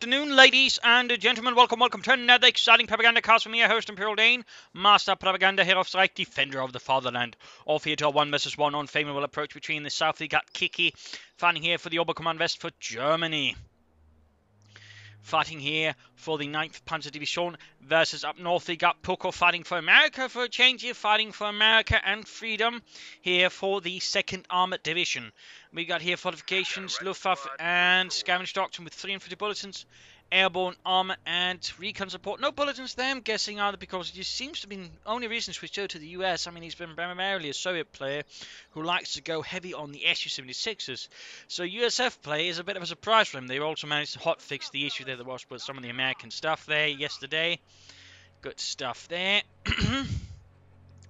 afternoon, ladies and gentlemen. Welcome to another exciting Propagandacast with me, your host, Imperial Dane, Master Propaganda, Head of Strike, Defender of the Fatherland. All for you to a 1 versus 1 unfavorable approach between the south. We got Kiki fighting here for the Oberkommand West for Germany. Fighting here for the 9th Panzer Division versus up north we got Puco fighting for America for a change here, fighting for America and freedom here for the 2nd Armored Division. We got here fortifications, Luftwaffe and scavenge doctrine with 3 infantry bulletins, airborne armor and recon support. No bulletins there, I'm guessing, either because it just seems to be the only reason switched over to the US. I mean, he's been primarily a Soviet player who likes to go heavy on the Su-76s. So USF play is a bit of a surprise for him. They also managed to hotfix the issue there was with some of the American stuff there yesterday. Good stuff there.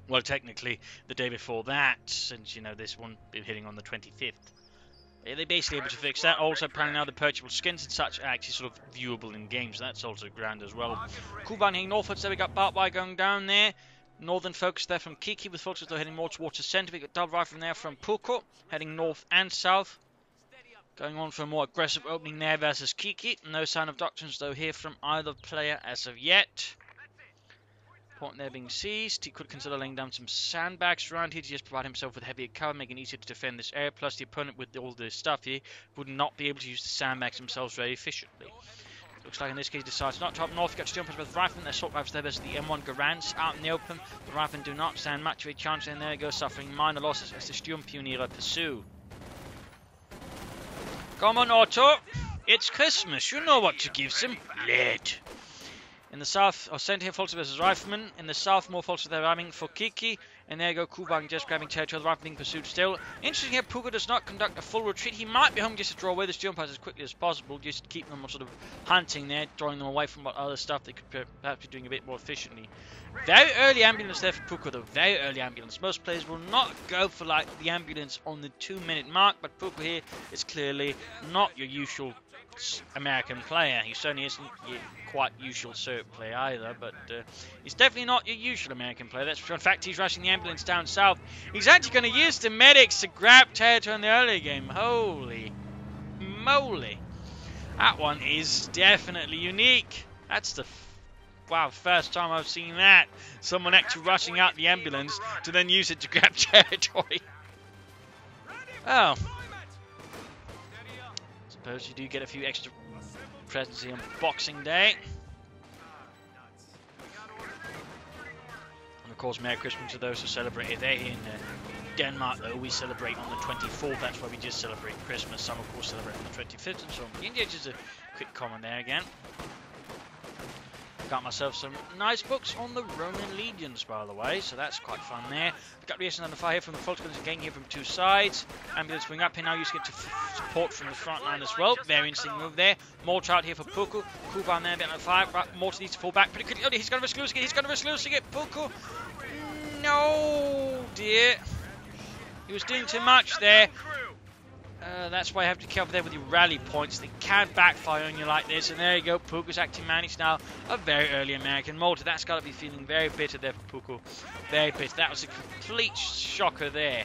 Well, technically, the day before that, since, you know, this one been hitting on the 25th. They're basically able to fix that. Also, apparently now the purchasable skins and such are actually sort of viewable in games. So that's also grand as well. Kuban heading northwards. There we got barbed wire going down there. Northern focus there from Kiki, with focus though heading more towards the centre. We got double rifle from there from Puco, heading north and south. Going on for a more aggressive opening there versus Kiki. No sign of doctrines though here from either player as of yet. Point there being seized. He could consider laying down some sandbags around here to just provide himself with heavier cover, making it easier to defend this area. Plus, the opponent with all this stuff here would not be able to use the sandbags themselves very efficiently. Looks like in this case he decides not to up north. He got to jump with riflemen. Their assault rifles there versus the M1 Garands out in the open. The riflemen do not stand much of a chance, and there they go, suffering minor losses as the Sturmpioniere pursue. Come on, Otto. It's Christmas. You know what to give them. Lead. In the south, or centre here, Fulton versus Rifleman. In the south, more Fulton there ramming for Kiki. And there you go, Kuban just grabbing territory. The Rifleman being pursued still. Interesting here, Puco does not conduct a full retreat. He might be home just to draw away the Sturmpioniers as quickly as possible, just to keep them sort of hunting there, drawing them away from what other stuff they could perhaps be doing a bit more efficiently. Very early ambulance there for Puco, though. Very early ambulance. Most players will not go for like the ambulance on the 2-minute mark, but Puco here is clearly not your usual American player. He certainly isn't your quite usual Soviet player either, but he's definitely not your usual American player, that's for sure. In fact, he's rushing the ambulance down south. He's actually going to use the medics to grab territory in the early game. Holy moly. That one is definitely unique. That's the first time I've seen that. Someone actually rushing out the ambulance to then use it to grab territory. Oh. Suppose you do get a few extra presents here on Boxing Day. And of course, Merry Christmas to those who celebrate it. They're in Denmark, though. We celebrate on the 24th. That's why we just celebrate Christmas. Some, of course, celebrate on the 25th and so on. India, just a quick comment there again. Got myself some nice books on the Roman legions, by the way, so that's quite fun there. We've got reaction under fire here from the Fultons again here from 2 sides. Ambulance wing up here now, you get to support from the front line as well. Very interesting move there. Mortar out here for Puco. Kuban there, a bit on fire. Mortar needs to fall back pretty quickly. Oh, he's going to risk losing it. He's going to risk losing it. Puco. No, dear. He was doing too much there. That's why you have to be careful there with your rally points. They can backfire on you like this. And there you go. Puco's actually managed now a very early American mortar. That's got to be feeling very bitter there for Puco. Very bitter. That was a complete shocker there.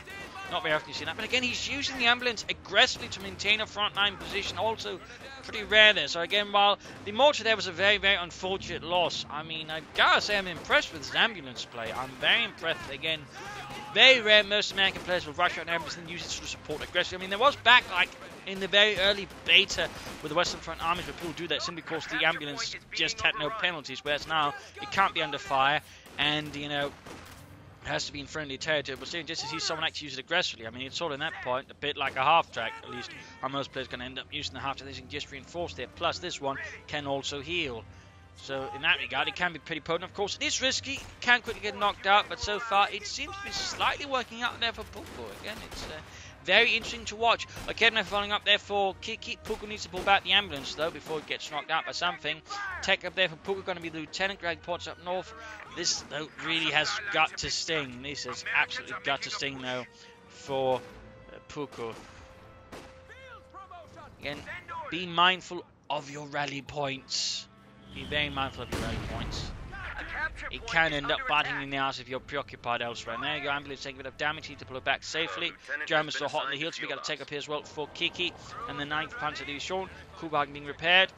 Not very often you see that. But again, he's using the ambulance aggressively to maintain a frontline position. Also pretty rare there. So again, while the mortar there was a very, very unfortunate loss, I mean, I gotta say I'm impressed with his ambulance play. I'm very impressed. Again, very rare most American players will rush out an ambulance and use it to support aggressively. I mean, there was back like in the very early beta with the Western Front armies where people do that simply because the ambulance just had no penalties, whereas now it can't be under fire and, you know, has to be in friendly territory, but still, just to see someone actually use it aggressively. I mean, it's sort of in that point a bit like a half-track, at least, how most players are going to end up using the half-track. They can just reinforce there, plus this one can also heal. So, in that regard, it can be pretty potent. Of course, it is risky, can quickly get knocked out, but so far, it seems to be slightly working out there for Puco. Again, it's very interesting to watch. Again, they're following up there for Kiki. Puco needs to pull back the ambulance, though, before it gets knocked out by something. Tech up there for Puco, going to be Lieutenant. Greg Potts up north. This, though, really has got to sting. This has absolutely got to sting, though, for Puco. Again, be mindful of your rally points. Be very mindful of your rally points. It can end up biting in the ass if you're preoccupied elsewhere. And there you go, ambulance taking a bit of damage. Need to pull it back safely. Germans still hot on the heels, so we got to take up here as well for Kiki and the 9th Panzer Division. Kuban being repaired.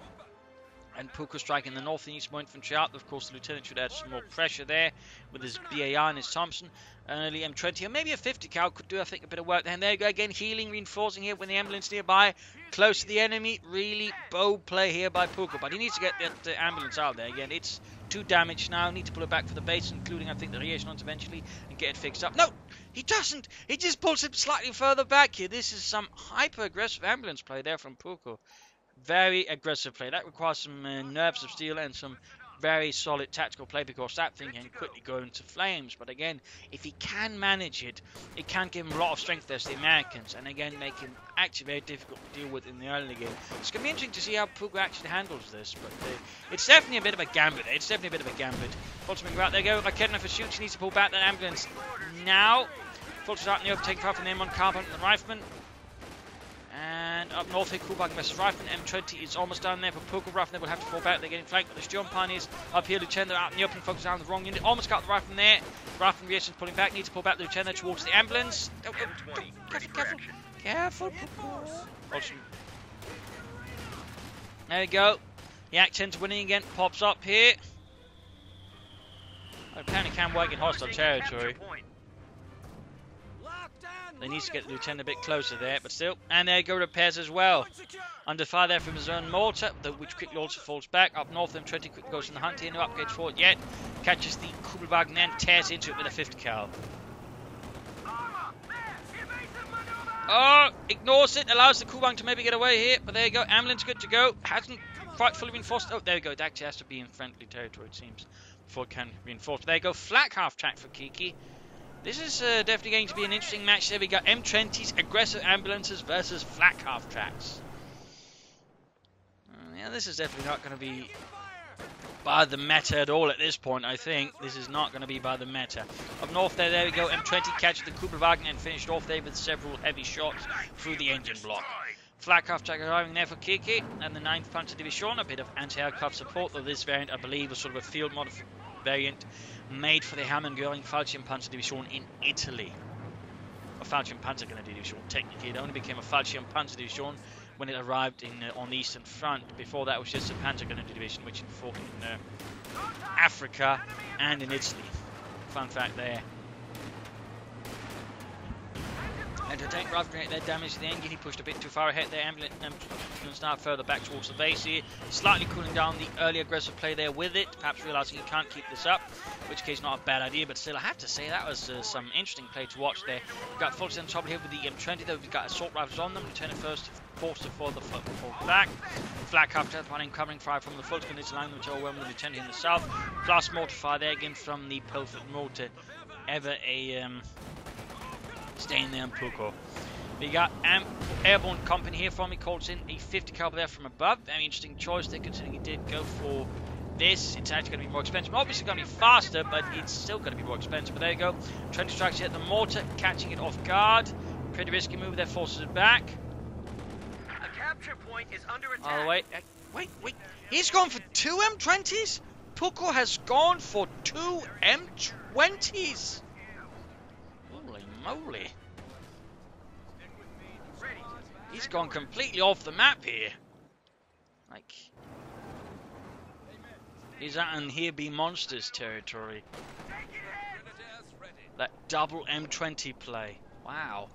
And Puco striking the north and east more infantry out. Of course, the lieutenant should add some more pressure there with his BAR and his Thompson. An early M20 or maybe a 50 cal could do, I think, a bit of work. And there you go again, healing, reinforcing here with the ambulance nearby, close to the enemy. Really bold play here by Puco, but he needs to get the ambulance out there again. It's too damaged now. Need to pull it back for the base, including, I think, the liaisons eventually, and get it fixed up. No, he doesn't. He just pulls it slightly further back here. This is some hyper-aggressive ambulance play there from Puco. Very aggressive play. That requires some nerves of steel and some very solid tactical play, because that thing can quickly go into flames. But again, if he can manage it, it can give him a lot of strength as the Americans, and again make him actually very difficult to deal with in the early game. It's going to be interesting to see how Puco actually handles this, but it's definitely a bit of a gambit. It's definitely a bit of a gambit. Fulton out there, go like Kedner for shoots. He needs to pull back that ambulance now. Fulton's out in the open, taking fire from the M1 Carbon and the Rifleman. And up north here, Kubak versus Rifleman. M20 is almost down there for Puco. Rifleman will have to fall back. They're getting flanked by the Storm Pioneers. Up here, Lieutenant out in the open, focus on the wrong unit. Almost got the Rifleman there. Rifleman reactions pulling back. Needs to pull back the Lieutenant towards the ambulance. Careful, Careful. There we go. The Act 10's winning again. Pops up here. Apparently can work in hostile territory. They need to get the Lieutenant a bit closer there, but still. And there go repairs as well. Under fire there from his own mortar, which quickly also falls back. Up north, M20 quickly goes in the hunt here. No upgrades for it yet. Catches the Kugelwagen and then tears into it with a 50 cal. Oh, ignores it. Allows the Kugelwagen to maybe get away here. But there you go. Ambulance good to go. Hasn't quite fully reinforced. Oh, there we go. It actually has to be in friendly territory, it seems, before it can reinforce. There you go. Flak half track for Kiki. This is definitely going to be an interesting match there. We got M20s, aggressive ambulances versus flak half tracks. Yeah, this is definitely not going to be by the meta at all at this point, I think. This is not going to be by the meta. Up north there we go. M20 catches the Kugelwagen and finished off there with several heavy shots through the engine block. Flak half track arriving there for Kiki and the 9th Panzer Division. A bit of anti-aircraft support, though this variant, I believe, was sort of a field modified variant made for the Hammer-Göring Fallschirm Panzer Division in Italy. A Fallschirm Panzer Division, technically. It only became a Fallschirm Panzer Division when it arrived on the Eastern Front. Before that, it was just a Panzer Division, which fought in Africa and in Italy. Fun fact there. And to tank rather than that damage to the engine, he pushed a bit too far ahead there. Ambulance now further back towards the base here. Slightly cooling down the early aggressive play there with it. Perhaps realizing he can't keep this up, in which case not a bad idea. But still, I have to say that was some interesting play to watch there. We've got Fulton on top here with the M20 though. We've got assault rifles on them. Lieutenant first forced to fall back. Flak half death running covering fire from the Fulton. It's allowing them to overwhelm the Lieutenant in the south. Plus mortar fire there again from the Pilford mortar. Ever a staying there on Puco. We got Airborne Company here from me, calls in a 50 caliber there from above. Very interesting choice there, considering he did go for this. It's actually going to be more expensive. Obviously going to be faster, but it's still going to be more expensive. But there you go. 20 strikes here at the mortar, catching it off guard. Pretty risky move there, forces it back. A capture point is under attack. All the way. Wait. He's gone for 2 M20s? Puco has gone for 2 M20s. Holy moly. He's gone completely off the map here. Like, he's out in Here Be Monsters territory. That double M20 play. Wow.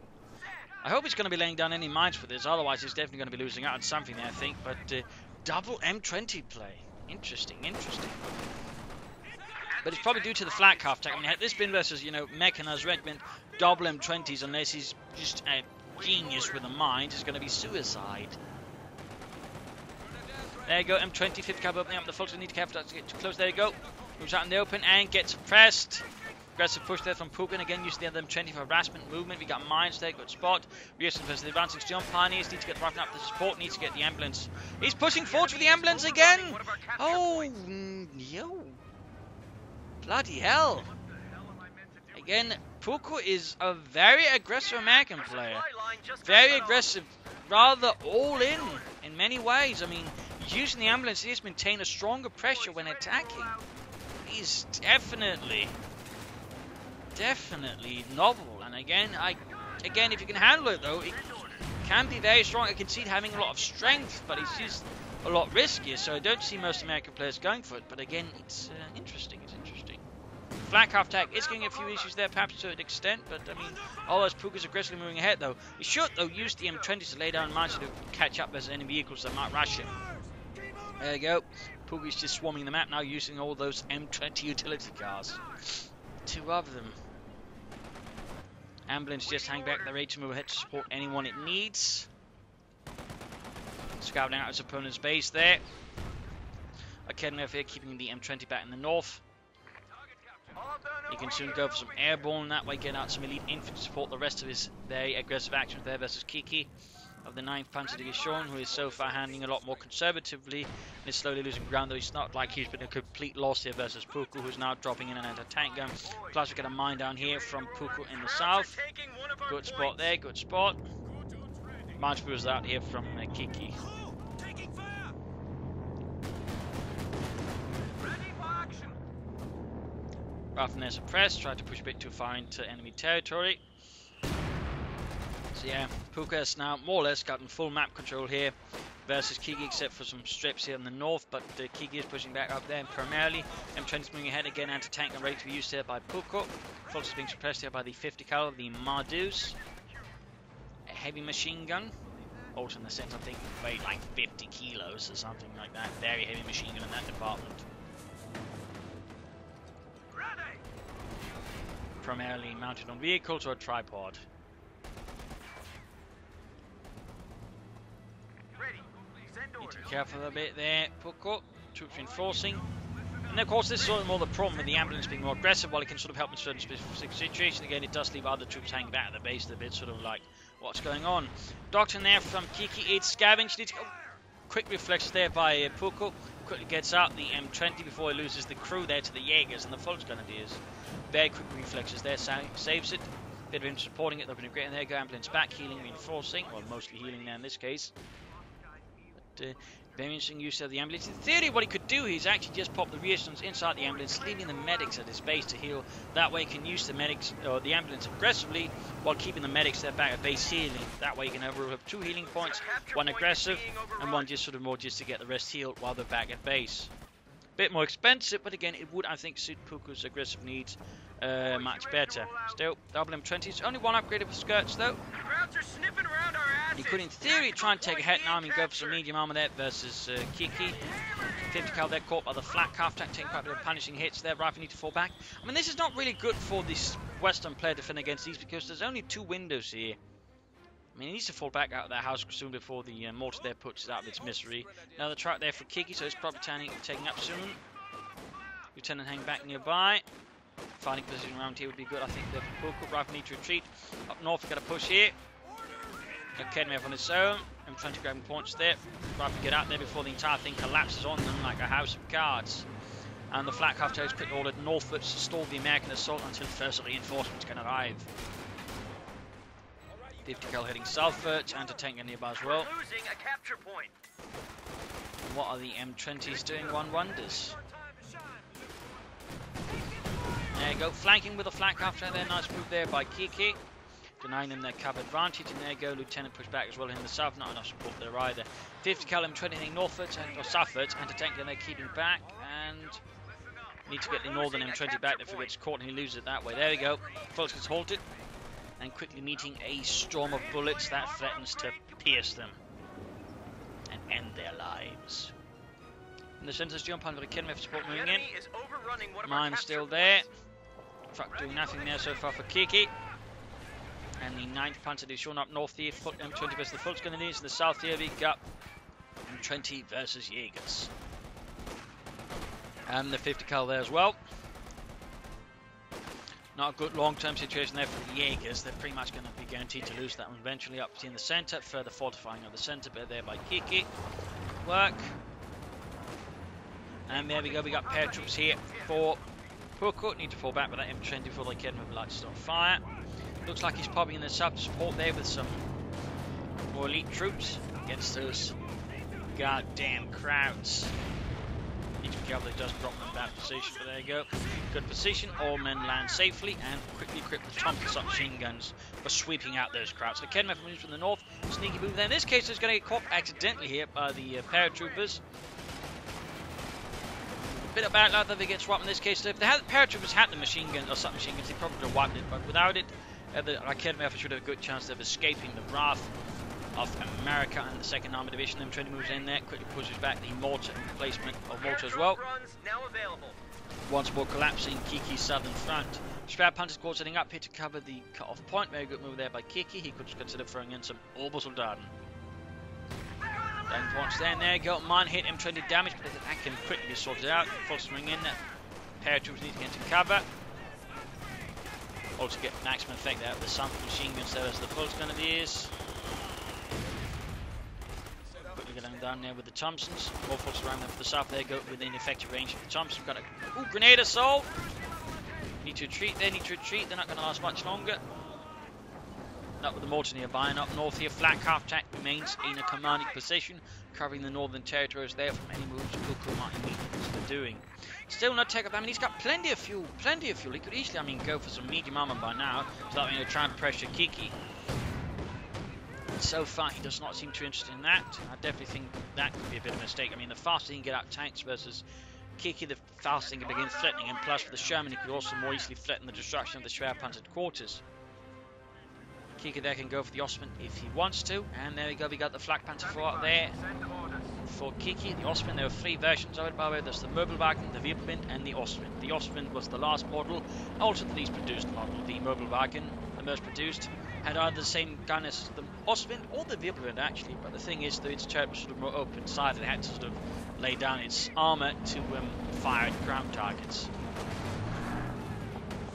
I hope he's going to be laying down any mines for this, otherwise he's definitely going to be losing out on something there, I think. But double M20 play. Interesting. But it's probably due to the flak half attack. I mean, had this been versus, mechanized regiment, double M20s, unless he's just a genius with a mind, is going to be suicide. There you go, M20, 50 caliber opening up the Fulton. Need to careful not to get too close. There you go. Moves out in the open and gets pressed. Aggressive push there from Puco. Again, using the other M20 for harassment movement. We got mines there, good spot. Reason versus the advancing Storm Pioneers. Need to get the rifle up the support. Needs to get the ambulance. He's pushing forward for the ambulance again. Oh, yo. Bloody hell. Again, Puco is a very aggressive American player. Very aggressive, rather all in many ways. I mean, using the ambulance, he has maintained a stronger pressure when attacking. He's definitely novel. And again, if you can handle it though, it can be very strong. I can see it having a lot of strength, but it's just a lot riskier, so I don't see most American players going for it. But again, it's interesting. It's interesting. Flak half tag is getting a few issues there, perhaps to an extent, but I mean, all those Pucos aggressively moving ahead though. He should though use the M20s to lay down margin to catch up as enemy vehicles that might rush him. There you go. Puco's just swarming the map now, using all those M20 utility cars. 2 of them. Ambulance just hang back. They're ready to move ahead to support anyone it needs. Scouting out his opponent's base there. Academy here keeping the M20 back in the north. He can soon go for some airborne, that way get out some elite infantry to support the rest of his very aggressive actions there versus Kiki of the 9th Panzer Division, who is so far handling a lot more conservatively and is slowly losing ground, though it's not like he's been a complete loss here versus Puco, who's now dropping in an anti-tank gun. Plus we get a mine down here from Puco in the south. Good spot there, good spot. March was out here from Kiki. Rather than suppressed, tried to push a bit too far into enemy territory. So yeah, Puco has now more or less gotten full map control here versus Kiki, except for some strips here in the north, but Kiki is pushing back up there, and primarily M20 is moving ahead again, anti-tank and ready to be used here by Puco. Fultz is being suppressed here by the 50 caliber, the Mardus. A heavy machine gun, also in the sense I think weighed like 50 kilos or something like that. Very heavy machine gun in that department. Primarily mounted on vehicles or a tripod. Need to be careful a bit there, Puco. Troops reinforcing. And of course this is sort of more the problem with the ambulance being more aggressive. While it can sort of help in certain specific situations, again it does leave other troops hanging back at the base. They're a bit sort of like, what's going on? Doctrine there from Kiki, it's scavenge. Needs to go. Quick reflexes there by Puco. Quickly gets out the M20 before he loses the crew there to the Jaegers and the Fultz Grenadiers. Very quick reflexes there, saves it. Bit of him supporting it, they've been great. And there go ambulance back, healing, reinforcing. Well, mostly healing there in this case. But very interesting use of the ambulance. In theory, what he could do is actually just pop the reassurance inside the ambulance, leaving the medics at his base to heal. That way he can use the medics or the ambulance aggressively while keeping the medics there back at base healing. That way you can have 2 healing points, 1 aggressive and 1 just sort of more just to get the rest healed while they're back at base. Bit more expensive, but again it would I think suit Puco's aggressive needs much better. Still, double M20s, only 1 upgrade for skirts though. He could in theory try and take a head now and go for some medium armor there versus Kiki. 50 cal there caught by the flak half tack, taking quite a bit of punishing hits there. Rifle need to fall back. I mean this is not really good for this Western player to defend against these because there's only 2 windows here. I mean, he needs to fall back out of that house soon before the mortar there puts it out of its misery. Another truck there for Kiki, so it's probably taking up soon. Lieutenant hang back nearby. Fighting position around here would be good. I think the Puco rifle need to retreat. Up north, we've got to push here. Academy up on its own. I'm trying to grab points there. Rifle get out there before the entire thing collapses on them like a house of cards. And the flak half is quickly ordered northwards to stall the American assault until further reinforcements can arrive. 50 cal heading southwards, anti-tank nearby as well. And what are the M20s doing? One wonders. There you go, flanking with a flak after there. Nice move there by Kiki, denying them their cover advantage. And there you go, Lieutenant push back as well in the south. Not enough support there either. 50 cal M20 heading northwards or southwards, anti-tank they're keeping back, and need to get the northern M20 back if it gets caught and he loses it that way. There we go, Fultz gets halted. And quickly meeting a storm of bullets that threatens to pierce them and end their lives. In the centre's jump under the Academy for support moving in. Mine still there. Truck doing nothing there so far for Kiki. And the 9th Panzer Division up north here. M20 versus the Fultz Grenadiers. In the south here we got M20 versus Jaegers. And the 50 cal there as well. Not a good long-term situation there for the Jaegers. They're pretty much going to be guaranteed to lose that one eventually. Up in the centre, further fortifying of the centre, but there by Kiki. Work. And there we go, we got paratroops here for Puco. Need to fall back with that M20 before they can move lights on fire. Looks like he's popping in the sub support there with some more elite troops against those goddamn crowds. Need to be careful, he does drop them in bad position, but there you go. Good position, all men land safely, and quickly equip the Thompson submachine guns for sweeping out those crowds. So Kenmeth moves from the north, sneaky move there. In this case, he's going to get caught accidentally here by the paratroopers. Bit of bad luck that they get swapped in this case. So if the paratroopers had the machine guns or submachine guns, they probably would have wiped it, but without it, the Kenmeth should have a good chance of escaping the wrath of America and the 2nd Armored Division. Them 20 moves in there, quickly pushes back the mortar replacement of mortar as well. Once more collapsing Kiki's southern front. Strap Hunter squad setting up here to cover the cut-off point. Very good move there by Kiki. He could consider throwing in some Obersoldaten. Then points there you go. Mine hit M20 damage, but that can quickly be sorted out. Fostering in that. Paratroopers need to get into cover. Also get maximum effect out of the Sun machine guns there as the pulse grenadiers. Quickly getting down there with the Thompsons. More forces around them for the south. There go within effective range of the Thompsons. We've got a grenade assault. Need to retreat there, need to retreat. They're not going to last much longer. Not with the mortar nearby, and up north here, Flak half-tack remains in a commanding position, covering the northern territories there from any moves Puco might immediately be doing. Still no tech up. I mean, he's got plenty of fuel. He could easily, I mean, go for some medium armor by now, so that means try and pressure Kiki. So far, he does not seem too interested in that. I definitely think that could be a bit of a mistake. I mean, the faster he can get out tanks versus Kiki, the faster he can begin threatening, and plus with the Sherman, he could also more easily threaten the destruction of the Schwerpanzer quarters. Kiki there can go for the Ostman if he wants to, and there we go, we got the Flak Panther 4 out there for Kiki. The Ostman, there are 3 versions of it, by the way. There's the Möbelwagen, the Wirbelwind, and the Ostman. The Ostman was the last model, also the least produced model. The Möbelwagen, the most produced, had either the same gun as the Ostman or the Wirbelwind actually, but the thing is that its turret was sort of more open sided. It had to sort of lay down its armor to fire at ground targets.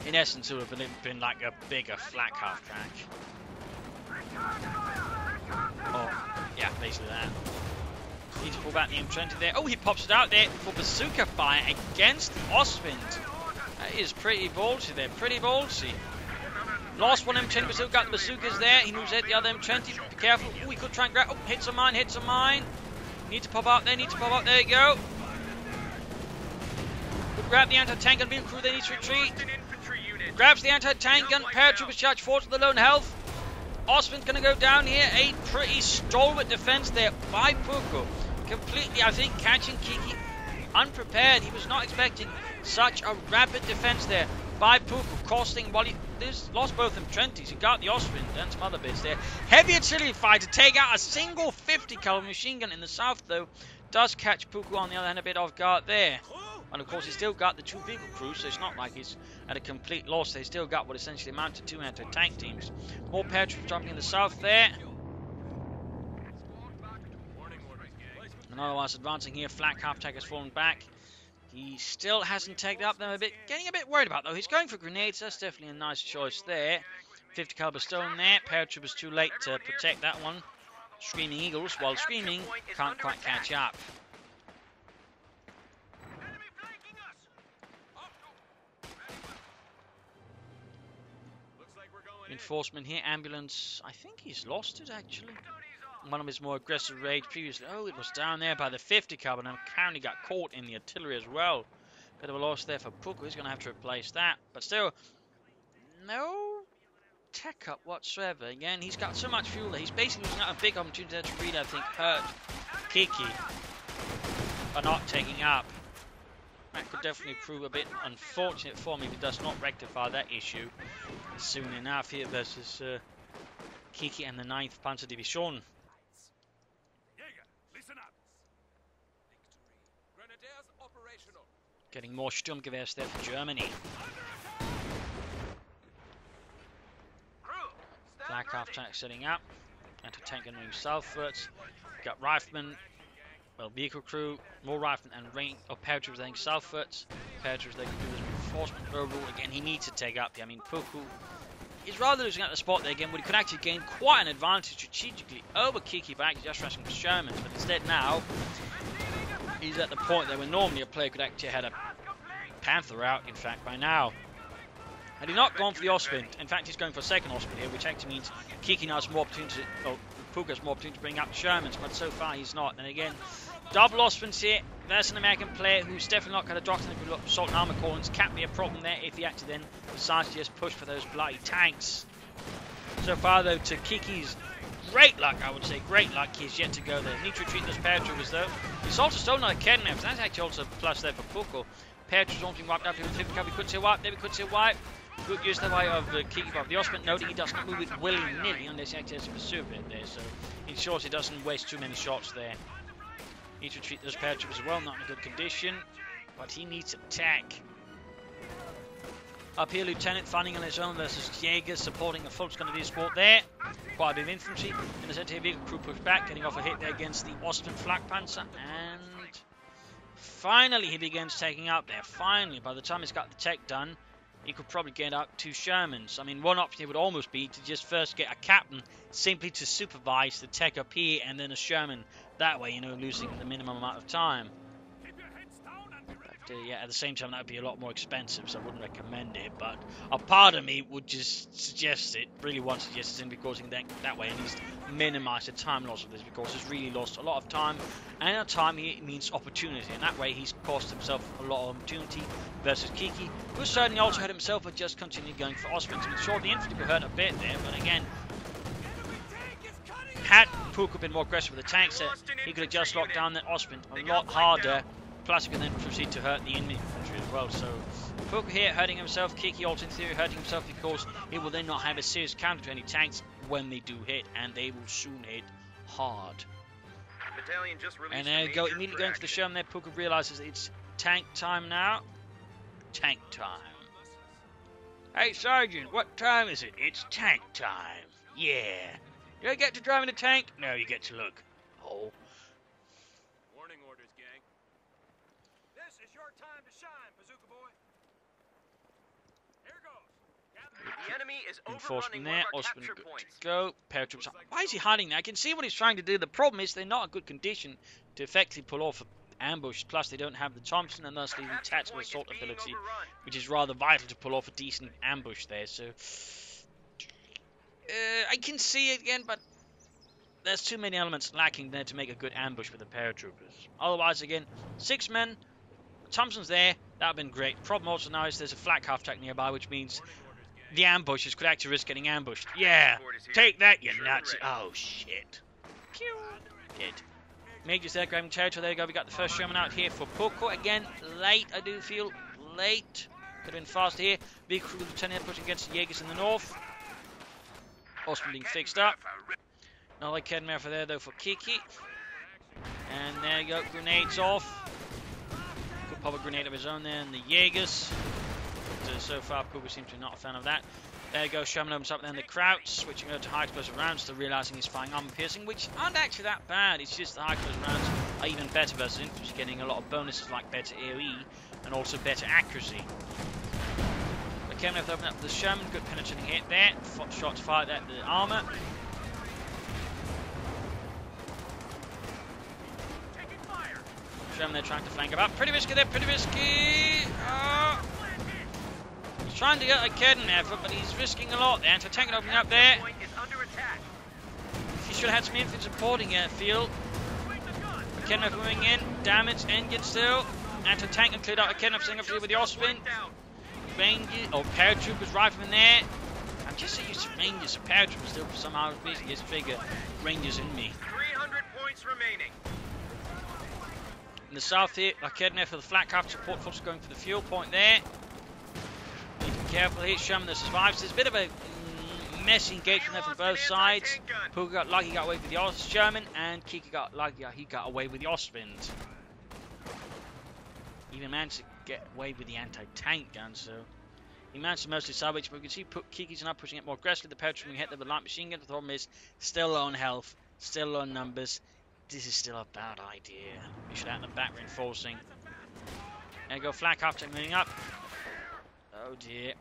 In essence, it would have been like a bigger Flak half-track. Oh, yeah, basically that. Need to pull back the M20 there. Oh, he pops it out there for bazooka fire against the Ostwind. That is pretty ballsy there, pretty ballsy. Lost one M20, but still got the bazookas there. He moves out the other M20. Be careful. Oh, he could try and grab. Oh, hits a mine, hits a mine. Need to pop out there, need to pop out. There you go. Could grab the anti-tank gun. Vehicle crew, they need to retreat. Grabs the anti-tank gun. Paratroopers charge forward to the lone health. Ostwind's going to go down here. A pretty stalwart defense there by Puco. Completely, I think, catching Kiki unprepared. He was not expecting such a rapid defense there by Puco, costing while he lost both M20s. He got the Ostwind and some other bits there. Heavy artillery fire to take out a single 50 caliber machine gun in the south, though. Does catch Puco on the other hand a bit off guard there. And of course, he's still got the 2 vehicle crews, so it's not like he's at a complete loss. They still got what essentially amounted to 2 anti-tank teams. More paratroopers jumping in the south there. And otherwise advancing here, Flak half-tack has fallen back. He still hasn't tagged up them a bit. Getting a bit worried about though. He's going for grenades. That's definitely a nice choice there. 50 caliber stone there. Paratroopers too late to protect that one. Screaming Eagles, while Screaming can't quite catch up. Reinforcement here, ambulance. I think he's lost it actually. One of his more aggressive raids previously. Oh, it was down there by the 50 caliber and apparently got caught in the artillery as well. Bit of a loss there for Puco. He's going to have to replace that. But still, no tech up whatsoever. Again, he's got so much fuel there. He's basically losing out a big opportunity to really, I think, hurt Kiki by not taking up. That could definitely prove a bit unfortunate for him if he does not rectify that issue soon enough here versus Kiki and the 9th Panzer Division. Getting more Sturmgewehrs there for Germany. Flak half-tank setting up. Anti-tank gun moving southwards. Got riflemen. Well, vehicle crew, more riflemen and range of paratroopers heading southwards. Paratroopers they can do this reinforcement overall. Again, he needs to take up. I mean, Puco is rather losing out the spot there again, but he could actually gain quite an advantage strategically over Kiki by actually just rushing the Shermans. But instead now, he's at the point there where normally a player could actually have had a Panther out, in fact, by now. Had he not gone for the Ostwind, in fact, he's going for a second Ostwind here, which actually means Kiki now has more opportunity, or Puco has more opportunity to bring up Shermans, but so far he's not. And again, Double Osmonds here. There's an American player who's definitely not going to drop in the assault and armor columns. Can't be a problem there if he actually then decides to just push for those bloody tanks. So far, though, to Kiki's great luck, I would say, great luck, he's yet to go there. Need to retreat those paratroopers, though. He's also stolen another cannon. That's actually also a plus there for Puco. Paratroopers almost been wiped out. We couldn't see a wipe. There we couldn't see a wipe. Good use the way of Kiki, but the Osman noted he does not move it willy-nilly unless he actually has to pursue it there. So ensures he doesn't waste too many shots there. Needs to retreat those paratroopers as well, not in a good condition, but he needs to attack. Up here, Lieutenant fighting on his own versus Jaeger, supporting the full going to be a sport there. Quite a bit of infantry. In the center here, vehicle crew pushed back, getting off a hit there against the Ostman Flakpanzer, and finally he begins taking up there. Finally, by the time he's got the tech done, he could probably get up 2 Shermans. I mean, one option would almost be to just first get a captain simply to supervise the tech up here and then a Sherman. That way, you know, losing the minimum amount of time. But, yeah, at the same time, that would be a lot more expensive, so I wouldn't recommend it. But a part of me would just suggest it, really want to suggest it, simply because that way at least minimize the time loss of this, because he's really lost a lot of time, and at time he means opportunity, and that way he's cost himself a lot of opportunity versus Kiki, who certainly also hurt himself, but just continued going for Osmonds. I mean, sure, the infantry were hurt a bit there, but again, had Puco been more aggressive with the tanks there, he could have just locked down the Osmond a lot harder. Plus, he can then proceed to hurt the enemy infantry as well. So, Puco here hurting himself. Kiki also in theory hurting himself because he will then not have a serious counter to any tanks when they do hit, and they will soon hit hard. And there you go, immediately going for the Sherman there. Puco realizes it's tank time now. Tank time. Hey, Sergeant, what time is it? It's tank time. Yeah. Do I get to drive in a tank? No, you get to look. Oh. Warning orders, gang. This is your time to shine, Bazooka boy. Here goes. The enemy is overrunning one of our capture points. Go. Paratroops. Why is he hiding there? I can see what he's trying to do. The problem is they're not in good condition to effectively pull off an ambush. Plus, they don't have the Thompson and thusly the tactical assault ability, which is rather vital to pull off a decent ambush there. So, I can see it again, but there's too many elements lacking there to make a good ambush with the paratroopers. Otherwise, again, 6 men, Thompson's there, that would have been great. Problem also now is there's a flak half-track nearby, which means the ambushes could actually risk getting ambushed. Yeah, take that, you nuts. Oh, shit. Pew. Dead. Major's there, grabbing territory. There you go, we got the first Sherman out here for Puco. Again, late, I do feel. Late. Could have been faster here. Big crew lieutenant pushing against the Jaegers in the north. Osman being fixed up. Another Kedmer for there though for Kiki. And there you go, grenades off. Could pop a grenade of his own there, and the Jaegers. But so far, Puco seems to be not a fan of that. There you go, Sherman opens up there in the Crouch, switching over to high explosive rounds, still realizing he's firing armor piercing, which aren't actually that bad. It's just the high explosive rounds are even better versus infantry, getting a lot of bonuses like better AoE and also better accuracy. Kemner open up the Sherman, good penetrating hit there. Shots fired at the armor. Sherman there trying to flank him up. Pretty risky there, pretty risky. Oh. He's trying to get a Kedden effort, but he's risking a lot there. Anti-tank opening up there. He should have had some infantry supporting airfield. Kedden moving in. Damage, engine still. Anti-tank cleared out a Kedden sitting up with the Osprey. Rangers, paratroopers right from in there. I'm just so used to Rangers, so paratroopers still somehow basically just figure Rangers in me. 300 points remaining. In the south here, like heading there for the flat craft support force going for the fuel point there. Need to be careful here, Sherman that survives. There's a bit of a messy engagement there from both sides. Puco got lucky, got away with the Sherman, and Kiki got lucky, he got away with the Ostwind. Even managed to get away with the anti-tank gun, so he managed to mostly salvage, but we can see Kiki's now pushing it more aggressively. The paratroopers hit there with light machine gun. The problem is still low on health, still low on numbers. This is still a bad idea. We should have the back reinforcing. There you go, flak after moving up. Oh dear.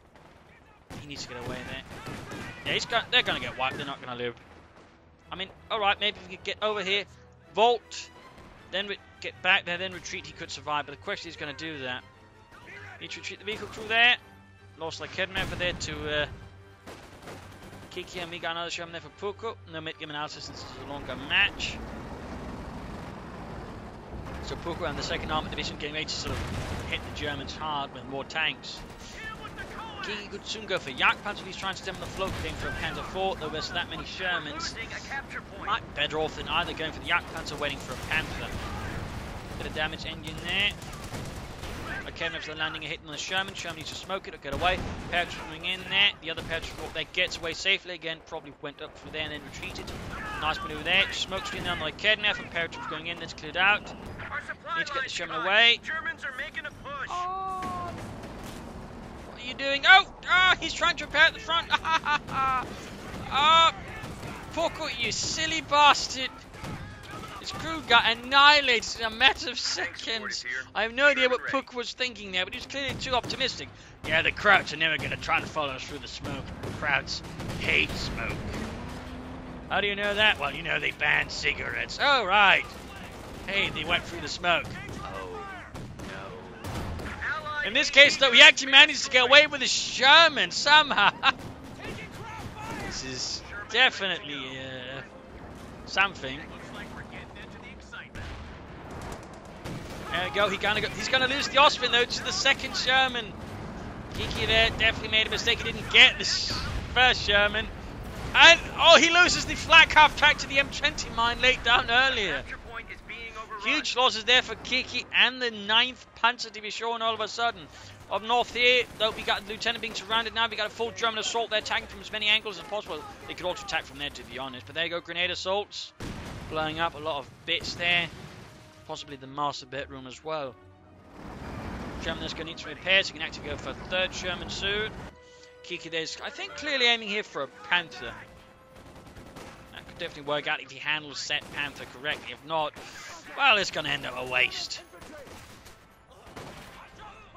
He needs to get away there. Yeah, they're going to get wiped, they're not going to live. I mean, alright, maybe if we could get over here, vault, then get back there, then retreat, he could survive. But the question is going to do that. Need to retreat the vehicle crew there. Lost like head member there to Kiki, and we got another Sherman there for Puco. No mid-game analysis since it's a longer match. So Puco and the 2nd Armored Division getting ready to sort of hit the Germans hard with more tanks. Kiki could soon go for Jagdpanzer. He's trying to stem the float game for a Panzer IV, though there's that many Shermans. Might be better off than either going for the Jagdpanzer or waiting for a Panther. Bit of damage engine there. Okay, for the landing, a hit on the Sherman. Sherman needs to smoke it or get away. Paratrooper coming in there. The other paratrooper there gets away safely. Again, probably went up through there and then retreated. Nice maneuver there. Smoke screen down the Kednev and paratrooper going in. That's cleared out. Need to get the Sherman away. Germans are making a push. Oh. What are you doing? Oh, he's trying to repair at the front. Oh, Puco, you silly bastard. His crew got annihilated in a matter of seconds. I have no idea what Puco was thinking there, but he was clearly too optimistic. Yeah, the Krauts are never going to try to follow us through the smoke. Krauts hate smoke. How do you know that? Well, you know they banned cigarettes. Oh, right. Hey, they went through the smoke. Oh, no. In this case, though, he actually managed to get away with his Sherman somehow. This is definitely something. There we go. He's gonna lose the Austrian though to the 2nd Sherman. Kiki there definitely made a mistake. He didn't get this 1st Sherman. And he loses the flak half track to the M20 mine laid down earlier. Huge losses there for Kiki and the 9th Panzer Division all of a sudden. Up north here, though, we got the lieutenant being surrounded now. We got a full German assault there, attacking from as many angles as possible. They could also attack from there, to be honest. But there you go, grenade assaults, blowing up a lot of bits there. Possibly the master bedroom as well. German is going to need to repair, so he can actually go for a 3rd Sherman soon. Kiki there's, I think, clearly aiming here for a Panther. That could definitely work out if he handles set Panther correctly. If not, well, it's going to end up a waste.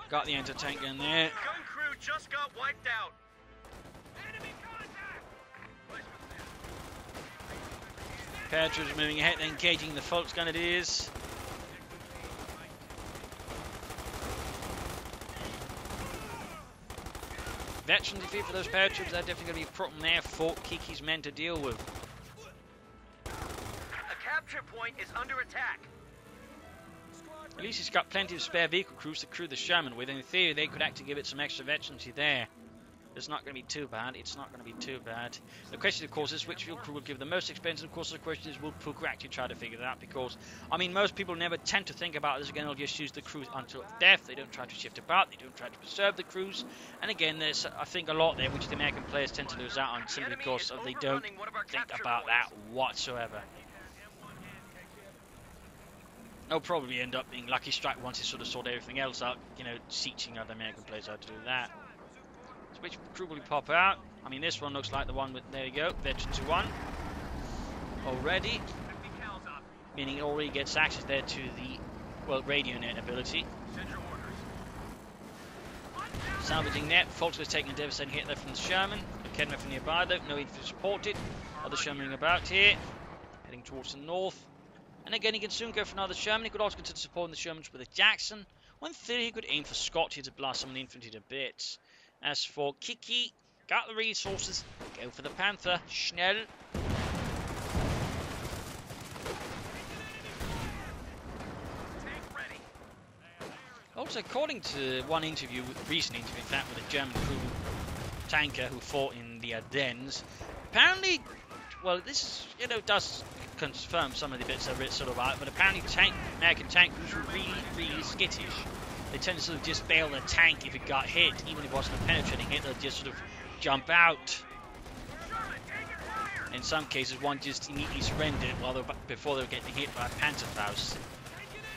Got the anti-tank gun there. Gun crew just got wiped out. Paratroopers moving ahead, engaging the Volksgrenadiers. Veteran defeat for those paratroopers. They're definitely going to be a problem there for Kiki's men to deal with. A capture point is under attack. At least he's got plenty of spare vehicle crews to crew the Sherman with. In theory, they could actually give it some extra veterancy there. It's not going to be too bad. It's not going to be too bad. The question, of course, is which field crew will give the most expense. Of course, the question is, will Puco actually try to figure that out? Because, I mean, most people never tend to think about this again. They'll just use the crews until death. They don't try to shift about. They don't try to preserve the crews. And again, there's, I think, a lot there which the American players tend to lose out on simply because they don't think about that whatsoever. They'll probably end up being lucky strike once they sort of sort everything else out, you know, teaching other American players how to do that. So which crew will pop out? I mean, this one looks like the one with, there you go, Veterans 1. Already. Meaning it already gets access there to the, well, radio net ability. Salvaging net. Volks was taking a devastating hit there from the Sherman. Kednev from nearby though, no need to support it. Other Sherman about here. Heading towards the north. And again, he can soon go for another Sherman. He could also consider supporting the Shermans with a Jackson. One theory, he could aim for Scott here to blast some of the infantry to bits. As for Kiki, got the resources. Go for the Panther. Schnell. Also, according to one interview, recent interview, in fact, with a German crew tanker who fought in the Ardennes, apparently, well, this, you know, does confirm some of the bits that are sort of out, but apparently American tank crews were really, really skittish. They tend to sort of just bail the tank if it got hit, even if it wasn't a penetrating hit, they'll just sort of jump out. In some cases, one just immediately surrendered before they were getting hit by a Panzerfaust.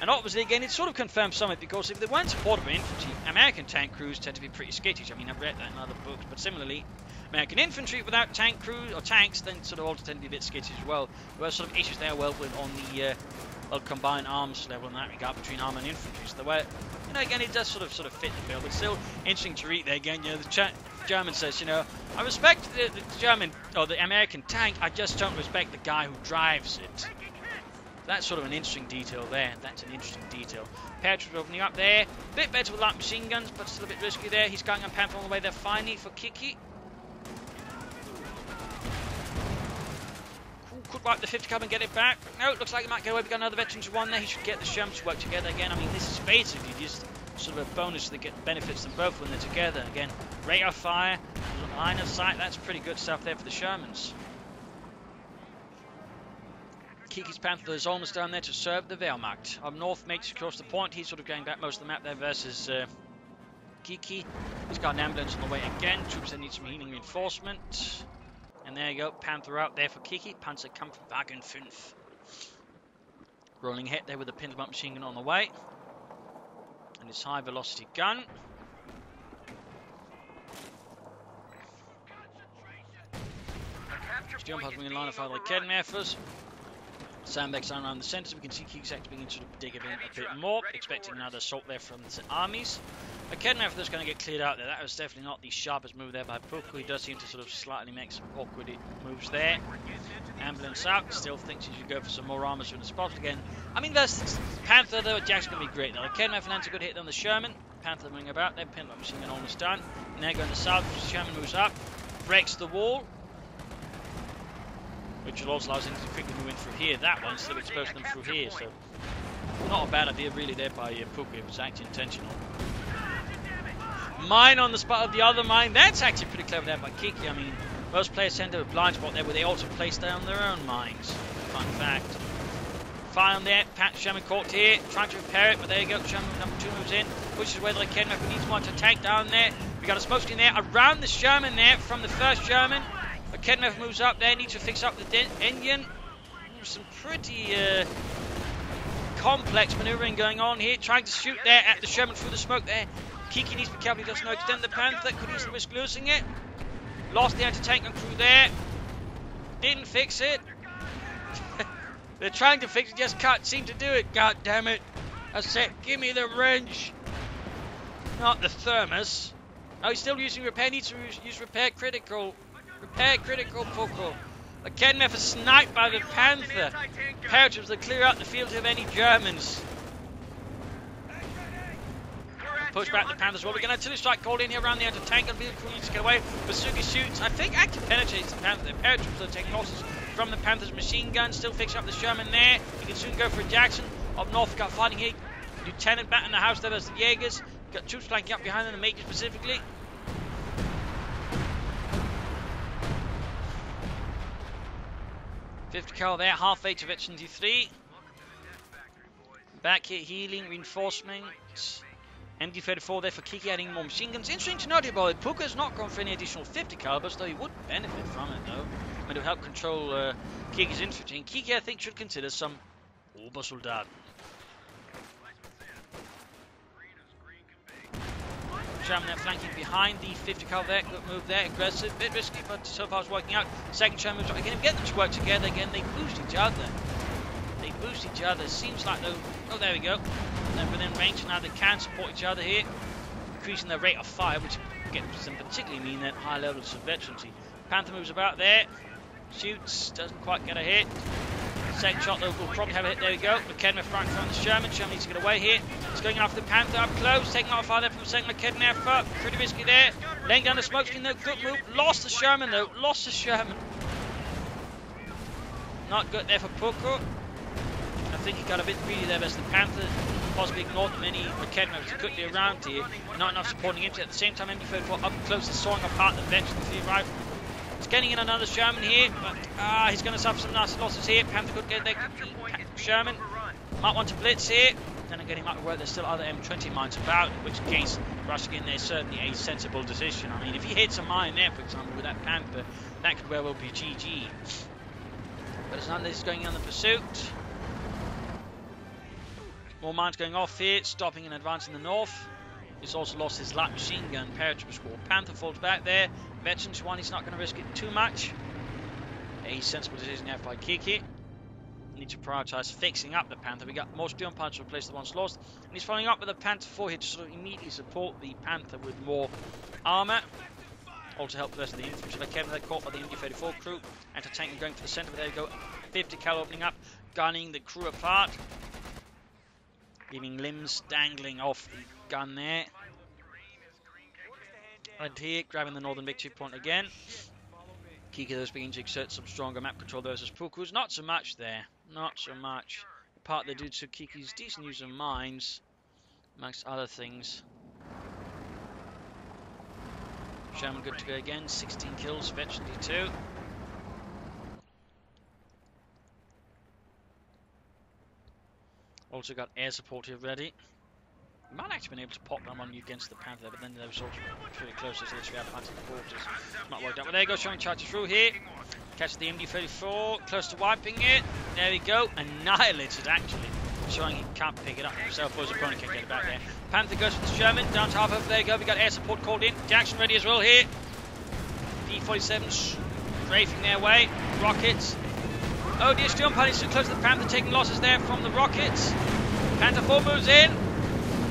And obviously, again, it sort of confirms some of it, because if they weren't supported by infantry, American tank crews tend to be pretty skittish. I mean, I've read that in other books, but similarly, American infantry without tank crews or tanks then sort of also tend to be a bit skittish as well. There were sort of issues there well with on the combined arms level in that regard between arm and infantry. So there were, you know, again, it does sort of fit the bill, but still interesting to read there again. You know, the German says, you know, I respect the German or the American tank, I just don't respect the guy who drives it. That's sort of an interesting detail there. That's an interesting detail. Paratroopers opening up there. A bit better with light machine guns, but still a bit risky there. He's going on Panther on the way there finally for Kiki. Who wipe the 50 cal and get it back. No, it looks like he might get away. We got another veteran's one there. He should get the Sherman to work together again. I mean, this is basically just sort of a bonus that get benefits them both when they're together. Again, rate of fire, line of sight. That's pretty good stuff there for the Shermans. Kiki's Panther is almost down there to serve the Wehrmacht. Up north, makes across the point. He's sort of going back most of the map there versus Kiki. He's got an ambulance on the way again. Troops that need some healing reinforcement. And there you go, Panther out there for Kiki. Panzerkampfwagen 5. Rolling ahead there with the Pintermont machine gun on the way. And his high velocity gun. Jump has been in line of fire like Kedmeffers. Sandbags down around the centre, so we can see Kiki's actually beginning to dig a bit more. Expecting another assault there from the armies. Kedmeffer is going to get cleared out there. That was definitely not the sharpest move there by Puco. He does seem to sort of slightly make some awkward moves there. Ambulance out. Still thinks he should go for some more armor from the spot again. I mean, that's Panther though. Jack's going to be great though. Kedmeffer lands a good hit on the Sherman. Panther moving about there. Pinlock machine gun almost done. And they're going to south. Sherman moves up. Breaks the wall. Which will also allow him to quickly move in through here. That one, so expose them through here. So, not a bad idea really there by Puco. It was actually intentional. Mine on the spot of the other mine. That's actually pretty clever there by Kiki. I mean, most players tend to have a blind spot there where they also place down their own mines. Fun fact. Fire on there. Sherman caught here. Trying to repair it, but there you go. Sherman number 2 moves in. Pushes away the Kedmeffer. Needs one to tank down there. We got a smoke screen there. Around the Sherman there from the first Sherman. Kedmeffer moves up there. Needs to fix up the engine. Some pretty complex maneuvering going on here. Trying to shoot there at the Sherman through the smoke there. Kiki needs to be careful, he doesn't extend the Panther, could easily risk losing it. Lost the anti-tank and crew there. Didn't fix it. They're trying to fix it, just can't seem to do it. God damn it. I said, give me the wrench. Not the thermos. Oh, he's still using repair, needs to use repair critical. Repair critical, Puco. A Kedmeffer sniped by the Panther. Paratroops that clear out the field of any Germans. Push back the Panthers. Well, we're going to artillery strike called in here around the anti-tank and vehicle needs to get away. Basuki shoots. I think actually penetrates the Panther. The paratroops are taking losses from the Panther's machine gun. Still fixing up the Sherman there. He can soon go for a Jackson. Up north, got fighting here. Lieutenant back in the house there. There's the Jaegers. Got troops flanking up behind them, the Major specifically. .50 cal there. Half H of H&D3. Back here, healing, reinforcements. MD-34 there for Kiki, adding more machine guns. Interesting to note about it, Puco's not gone for any additional 50 calibers, though he would benefit from it, though. It would help control Kiki's infantry. And Kiki, I think, should consider some Obersoldaten. Sherman there flanking behind the 50 cal there. Good move there, aggressive, bit risky, but so far it's working out. Second Sherman moves up again. Get them to work together again. They boost each other. They boost each other. Seems like though. Oh, there we go. They're within range, now they can support each other here, increasing their rate of fire, which doesn't particularly mean that high levels of veterancy. Panther moves about there, shoots, doesn't quite get a hit. Second shot though will probably have a hit. There we go. Kedmeffer right from the Sherman. Sherman needs to get away here. He's going after the Panther up close, taking out fire there from the second Kedmeffer. Pretty risky there. Laying down the smoke screen though. Good move. Lost the Sherman though. Lost the Sherman. Not good there for Puco. I think he got a bit greedy there as the Panther possibly ignored the many Kedmeffers quickly around here. Not enough supporting him. At the same time, MD-34 up close and sawing apart the veteran for the rifle. He's getting in another Sherman here, but he's going to suffer some nasty losses here. Panther could get there. Sherman might want to blitz here. Then again, he might work. There's still other M20 mines about, in which case rushing in there is certainly a sensible decision. I mean, if he hits a mine there, for example, with that Panther, that could well be GG. But as long as he's going on the pursuit. More mines going off here, stopping and advancing the north. He's also lost his light machine gun, paratrooper squad. Panther falls back there. Veterans one, he's not going to risk it too much. A sensible decision there by Kiki. Need to prioritise fixing up the Panther. We got more steel parts to replace the ones lost. And he's following up with a Panther 4 here to sort of immediately support the Panther with more armour. Also help the rest of the infantry. Like Kevin, they're caught by the MD-34 crew. Anti-tank going for the centre, but there you go. 50 cal opening up, gunning the crew apart. Leaving limbs dangling off the gun there. And here, grabbing the northern victory point again. Kiki those begins to exert some stronger map control versus Puco's. Not so much there. Not so much. Part they do to Kiki's decent use of mines, amongst other things. Sherman good to go again. 16 kills, Veteran D2. Also got air support here ready. Might actually been able to pop them on you against the Panther, but then they were sort of pretty close to literally out of quarters. Not worked out. Well, there you go, Sherman charges through here. Catches the MD-34, close to wiping it. There we go, annihilated actually. Showing he can't pick it up himself, or his opponent can get it back there. Panther goes for the Sherman, down to half over, there you go. We got air support called in. Jackson ready as well here. P-47s strafing their way. Rockets. Oh dear, Steel Pally is too close to the Panther, taking losses there from the rockets. Panther 4 moves in.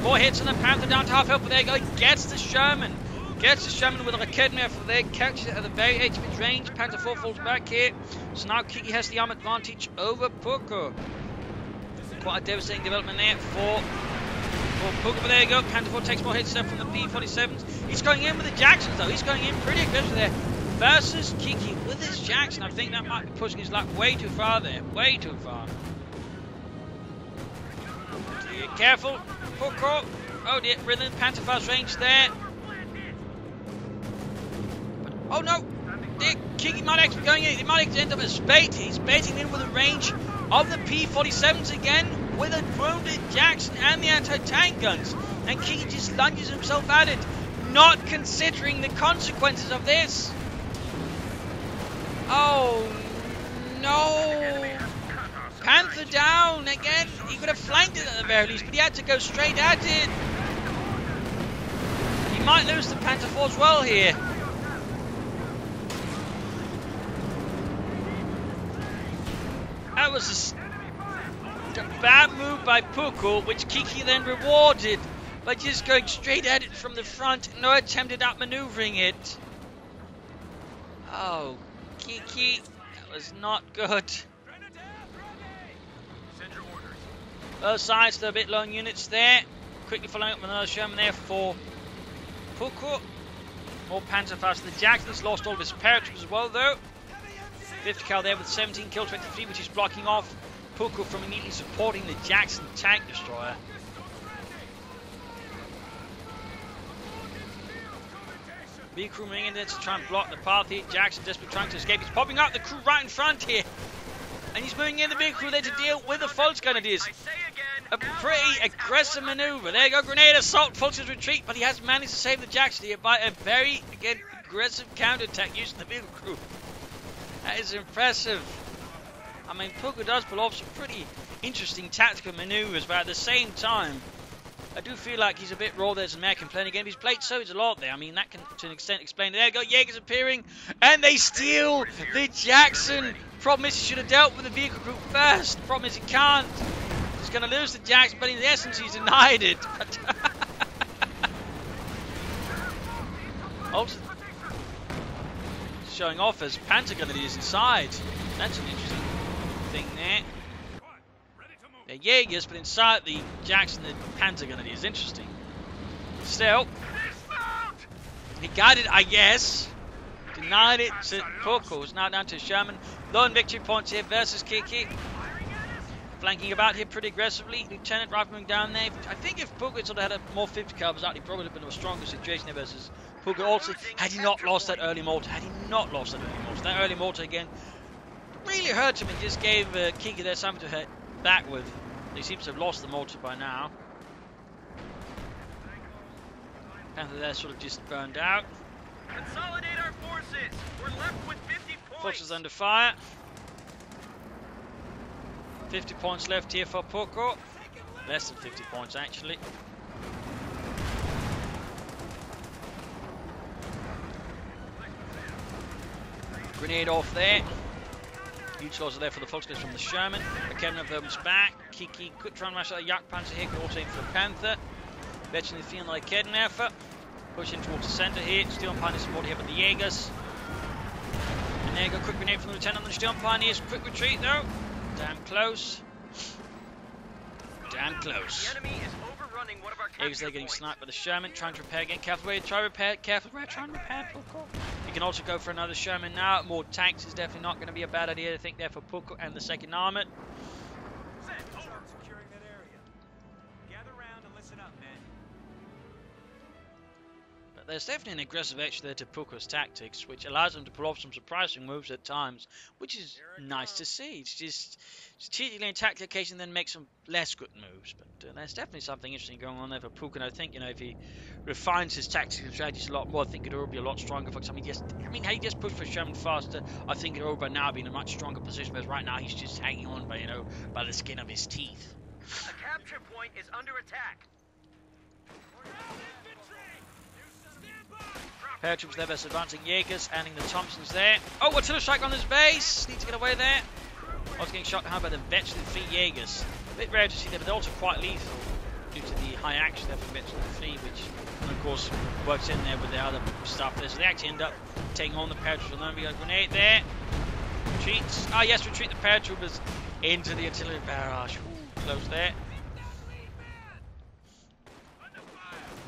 More hits on the Panther, down to half health, but there you go. He gets the Sherman. Gets the Sherman with a Raketner for there. Catches it at the very edge of its range. Panther 4 falls back here. So now Kiki has the arm advantage over Puco. Quite a devastating development there for Puco, but there you go. Panther 4 takes more hits there from the P-47s. He's going in with the Jacksons though. He's going in pretty aggressive there. Versus Kiki with his Jackson. I think that might be pushing his luck way too far there. Way too far. So careful. Puco. Oh dear, within Panther fast range there. But, oh no! Kiki might actually be going in. He might actually end up as bait. He's baiting in with the range of the P-47s again with a wounded Jackson and the anti-tank guns. And Kiki just lunges himself at it, not considering the consequences of this. Oh no! Panther down again. He could have flanked it at the very least, but he had to go straight at it. He might lose the Panther 4 as well here. That was a bad move by Puco, which Kiki then rewarded by just going straight at it from the front. No attempt at outmaneuvering it. Oh, Kiki, that was not good. Both sides, they're a bit low in units there. Quickly following up with another Sherman there for Puco. More Panther fast. The Jackson's lost all of his paratroopers as well, though. 50 cal there with 17 kill 23, which is blocking off Puco from immediately supporting the Jackson tank destroyer. B crew moving in there to try and block the path here. Jackson desperately trying to escape. He's popping out the crew right in front here. And he's moving in the big crew there to deal with the Volksgrenadiers. A pretty aggressive maneuver. There you go, grenade assault, Volks's retreat, but he has managed to save the Jackson here by a very, again, aggressive counterattack using the big crew. That is impressive. I mean, Puco does pull off some pretty interesting tactical maneuvers, but at the same time, I do feel like he's a bit raw there as an American playing a game. He's played so a lot there. I mean, that can, to an extent, explain it. There you go, Jaeger's appearing, and they steal the Jackson. Problem is, he should have dealt with the vehicle group first. Problem is, he can't. He's going to lose the Jackson, but in essence, he's denied it. Also, showing off as Panther Grenadiers inside. That's an interesting thing there. They're Jaegers, but inside the Jackson, the Panther Grenadiers. Interesting. Still, he got it, I guess. Denied it to Puco. It's now down to Sherman. Lone victory points here versus Kiki. Flanking about here pretty aggressively. Lieutenant Rifleman down there. I think if Puco sort of had a more 50 cal, he probably would have been in a stronger situation there versus Puco. Also, had he not lost that early mortar, that early mortar again really hurt him and just gave Kiki there something to hit back with. He seems to have lost the mortar by now. Panther there sort of just burned out. Consolidate our forces. We're left with 50 points. Forces under fire. 50 points left here for Puco. Less than 50 points actually. Grenade off there. Huge losses there for the Volksgrenadiers from the Sherman. Kevin of them's back. Kiki could try and mash out a Yak Panzer here. Could also aim for the Panther. Veteran feeling like Kedden effort. Pushing towards the centre here. Steel Pioneers support here with the Jaegers. And there you go, quick grenade from the Lieutenant on the Steel Pioneers. Quick retreat though. Damn close. Damn close. The enemy is overrunning overrunning one of our Jaegers there getting sniped by the Sherman, trying to repair again. Careful where, try to repair, careful where, trying to repair Puco. You can also go for another Sherman now. More tanks is definitely not going to be a bad idea, I think, there for Puco and the second armoured. Securing that area. Gather round and listen up, men. But there's definitely an aggressive edge there to Puco's tactics, which allows them to pull off some surprising moves at times, which is nice to see. It's just strategically and tactically occasionally then make some less good moves, but there's definitely something interesting going on there for Puco, and I think, you know, if he refines his tactics and strategies a lot more, I think it will be a lot stronger. For example, how he just pushed for Sherman faster, I think it will by now be in a much stronger position, whereas right now he's just hanging on by, you know, by the skin of his teeth. A capture point is under attack. Paratroops there versus advancing Jaegers, adding the Thompsons there. Oh, artillery strike on his base! Needs to get away there. I was getting shot down by the veteran 3 Jaegers. A bit rare to see there, but they're also quite lethal due to the high action there from veteran 3, which of course works in there with the other stuff there. So they actually end up taking on the paratroopers. And then we got a grenade there. Retreats. Ah, yes, retreat the paratroopers into the artillery barrage. Ooh, close there.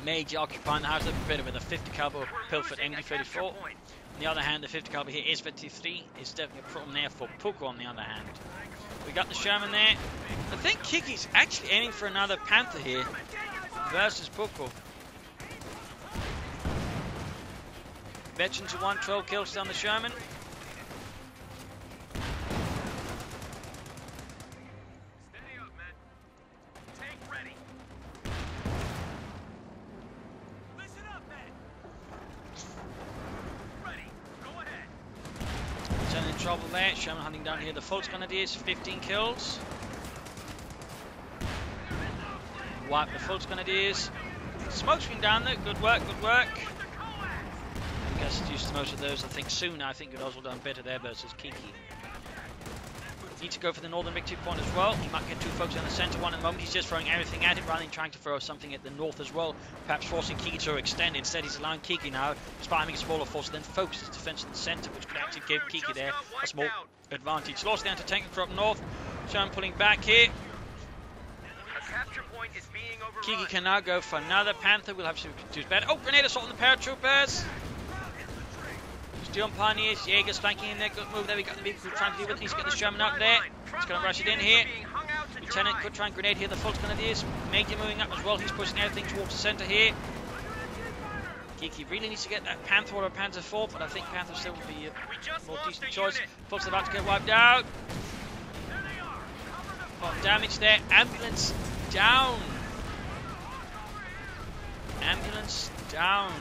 Major occupying the house a bit with a 50 caliber Pilfered MG34. On the other hand, the 50 caliber here is 53. It's definitely a problem there for Puco on the other hand. We got the Sherman there. I think Kiki's actually aiming for another Panther here versus Puco. Veteran to 1, 12 kills down the Sherman. Trouble there. Sherman hunting down here the Volksgrenadiers, 15 kills. Wipe the Volksgrenadiers. Smokescreen down there, good work, good work. I guess used to most of those, I think soon. I think you'd also done better there versus Kiki. Need to go for the northern victory point as well. He might get 2 folks in the centre one at the moment. He's just throwing everything at it rather than trying to throw something at the north as well. Perhaps forcing Kiki to extend. Instead, he's allowing Kiki now, despite having a smaller force, to then focus his defence in the centre, which could actually give Kiki there a small advantage. Lost the anti-tank for up north. Sherman pulling back here. Kiki can now go for another Panther. We'll have to do better. Oh, grenade assault on the paratroopers. Steel Pioneers, Jaegers flanking in there, good move there, we got the vehicle trying to deal with, needs to get the Sherman up there, he's going to rush it in here, Lieutenant could try and grenade here, the Volksgrenadiers, Major moving up as well, he's pushing everything towards the centre here. Kiki really needs to get that Panther or a Panther 4, but I think Panther still would be a more decent choice. Volks about to get wiped out. Oh, damage there, ambulance down. Ambulance down.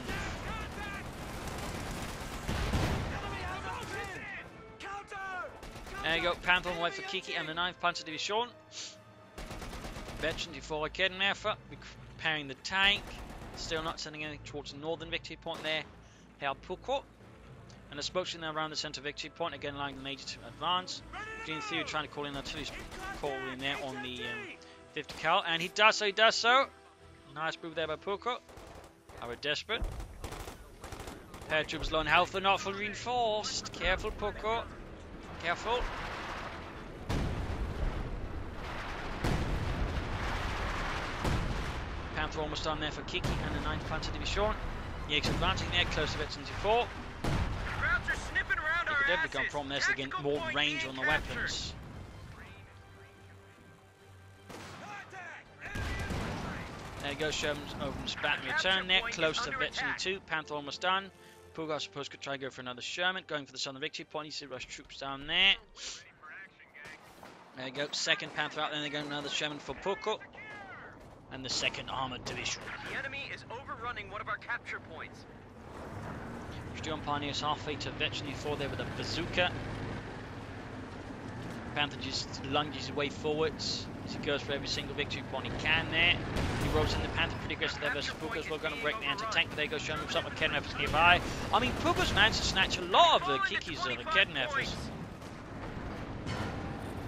There you go, Panther on the way for Kiki and the 9th Panzer Division. Veteran before Keddenwerfer, repairing the tank. Still not sending anything towards the northern victory point there. Herr Puco. And the smokescreen now around the centre victory point, again allowing the Major to advance. Green Theory trying to call in artillery call in there on the 50 cal. And he does so, Nice move there by Puco. Are desperate. Paratroopers low on health, but not fully reinforced. Careful, Puco. Careful. Panther almost done there for Kiki and the 9th Panzer Division. Jaegers advancing there, close to Veteran 4. They could definitely go from there to get more range on the weapons. There you go, Sherman's opens back and return there, close to Veteran 2. Panther almost done. Puco, I suppose, could try and go for another Sherman, going for the southern victory point. He rush troops down there. There you go, 2nd Panther out there, they're going another Sherman for Puco. And the 2nd Armoured Division. The enemy is overrunning one of our capture points. Steel Pioneers halfway to Veteran 4 there with a bazooka. Panther just lunges his way forwards as he goes for every single victory point he can there. He rolls in the Panther pretty aggressive there versus Puco as well, going to break the anti-tank, but there goes Sherman, moves up with Keddenwerfer's nearby. I mean, Puco's managed to snatch a lot of the Kikis of the Keddenwerfers.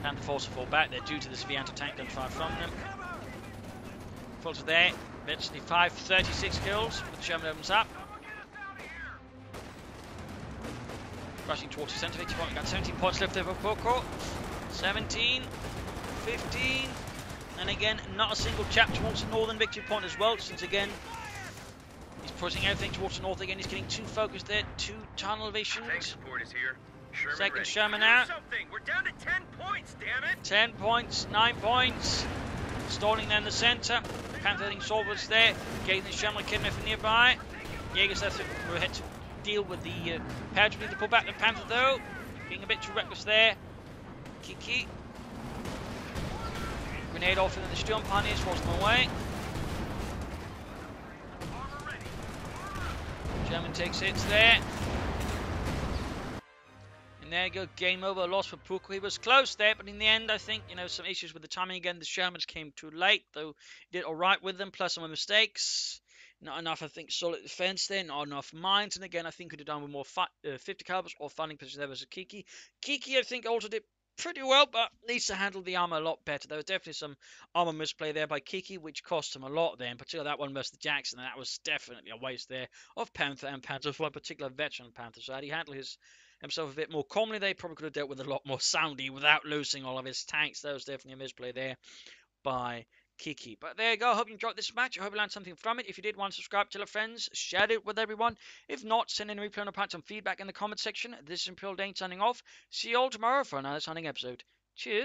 Panther forced to fall back there due to this V anti-tank gun fire from them. Falls there, eventually 36 kills, with Sherman opens up. Rushing towards the centre victory point, we've got 17 points left there for Puco. 17, 15, And again, not a single chap towards the northern victory point as well, since again, he's pushing everything towards the north again. He's getting too focused there, too tunnel visioned. Tank support is here. Sherman Second ready. Sherman Do out. something. We're down to 10 points, damn it. 10 points, 9 points. Stalling there in the centre. Panther heading forwards there. Getting the Sherman kidney from nearby. Jaegers have to deal with the paratroop. Need to pull back the Panther though. Being a bit too reckless there. Kiki. Grenade off and then the Sturm Pioneers force them away. German takes hits there. And there you go, game over, loss for Puco. He was close there, but in the end, I think, some issues with the timing again. The Shermans came too late, though he did all right with them, plus some mistakes. Not enough, I think, solid defense there, not enough mines. And again, I think could have done with more 50 calibers or fighting position there versus Kiki. Kiki, I think, also did pretty well, but needs to handle the armor a lot better. There was definitely some armor misplay there by Kiki, which cost him a lot there, in particular that one versus the Jackson, and that was definitely a waste there of Panther and Panther for a particular veteran Panther. So had he handled himself a bit more calmly, they probably could have dealt with a lot more soundly without losing all of his tanks. That was definitely a misplay there by Kiki. But there you go. I hope you enjoyed this match. I hope you learned something from it. If you did, subscribe, tell your friends, share it with everyone. If not, send in a replay and some feedback in the comment section. This is Imperial Dane signing off. See you all tomorrow for another signing episode. Cheers.